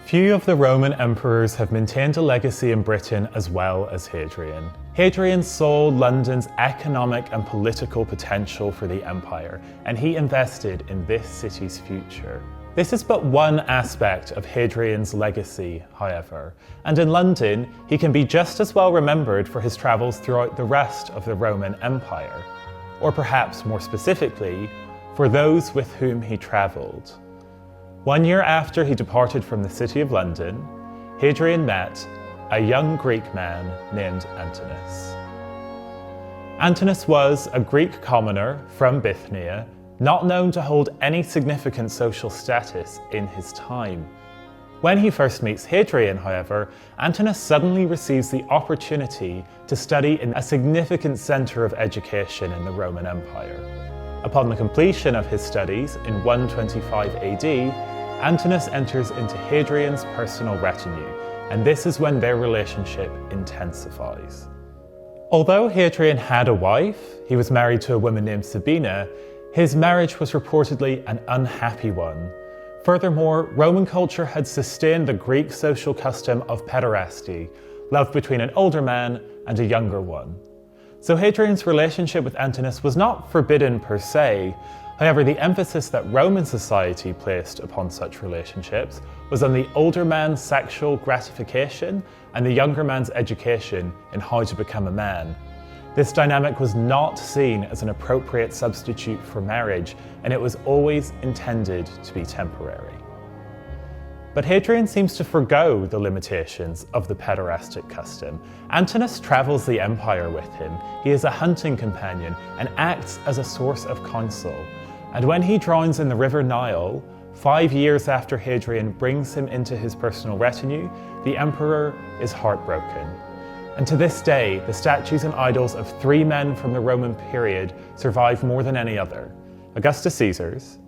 Few of the Roman emperors have maintained a legacy in Britain as well as Hadrian. Hadrian saw London's economic and political potential for the empire, and he invested in this city's future. This is but one aspect of Hadrian's legacy, however, and in London, he can be just as well remembered for his travels throughout the rest of the Roman Empire, or perhaps more specifically, for those with whom he travelled. 1 year after he departed from the city of London, Hadrian met a young Greek man named Antinous. Antinous was a Greek commoner from Bithynia, not known to hold any significant social status in his time. When he first meets Hadrian, however, Antinous suddenly receives the opportunity to study in a significant centre of education in the Roman Empire. Upon the completion of his studies in 125 AD, Antinous enters into Hadrian's personal retinue, and this is when their relationship intensifies. Although Hadrian had a wife, he was married to a woman named Sabina, his marriage was reportedly an unhappy one. Furthermore, Roman culture had sustained the Greek social custom of pederasty, love between an older man and a younger one. So Hadrian's relationship with Antinous was not forbidden per se. However, the emphasis that Roman society placed upon such relationships was on the older man's sexual gratification and the younger man's education in how to become a man. This dynamic was not seen as an appropriate substitute for marriage, and it was always intended to be temporary. But Hadrian seems to forgo the limitations of the pederastic custom. Antinous travels the empire with him, he is a hunting companion and acts as a source of counsel. And when he drowns in the river Nile, 5 years after Hadrian brings him into his personal retinue, the emperor is heartbroken. And to this day, the statues and idols of 3 men from the Roman period survive more than any other: Augustus Caesar's,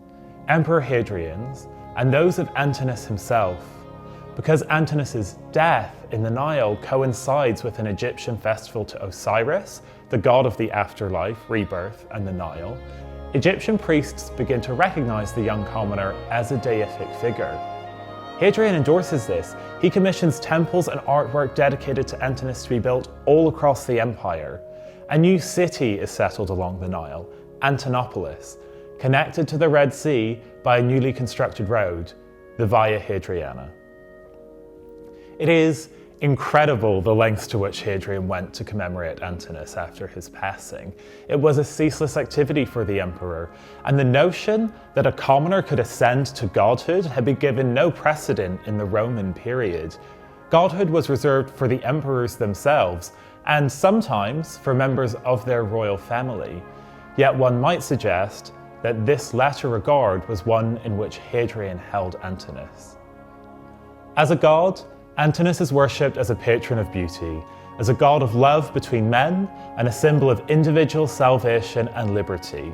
Emperor Hadrian's, and those of Antinous himself. Because Antinous' death in the Nile coincides with an Egyptian festival to Osiris, the god of the afterlife, rebirth, and the Nile, Egyptian priests begin to recognize the young commoner as a deific figure. Hadrian endorses this. He commissions temples and artwork dedicated to Antinous to be built all across the empire. A new city is settled along the Nile, Antinopolis, connected to the Red Sea by a newly constructed road, the Via Hadriana. It is incredible the lengths to which Hadrian went to commemorate Antinous after his passing. It was a ceaseless activity for the emperor, and the notion that a commoner could ascend to godhood had been given no precedent in the Roman period. Godhood was reserved for the emperors themselves, and sometimes for members of their royal family. Yet one might suggest that this latter regard was one in which Hadrian held Antinous. As a god, Antinous is worshipped as a patron of beauty, as a god of love between men, and a symbol of individual salvation and liberty.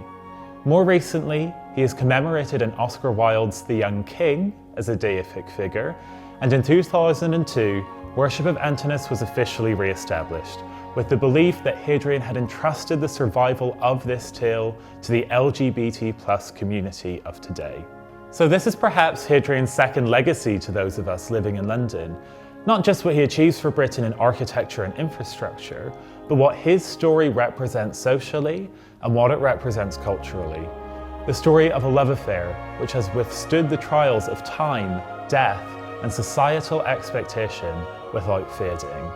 More recently, he is commemorated in Oscar Wilde's The Young King as a deific figure, and in 2002, worship of Antinous was officially re-established, with the belief that Hadrian had entrusted the survival of this tale to the LGBT+ community of today. So this is perhaps Hadrian's second legacy to those of us living in London. Not just what he achieves for Britain in architecture and infrastructure, but what his story represents socially and what it represents culturally. The story of a love affair which has withstood the trials of time, death, and societal expectation without fading.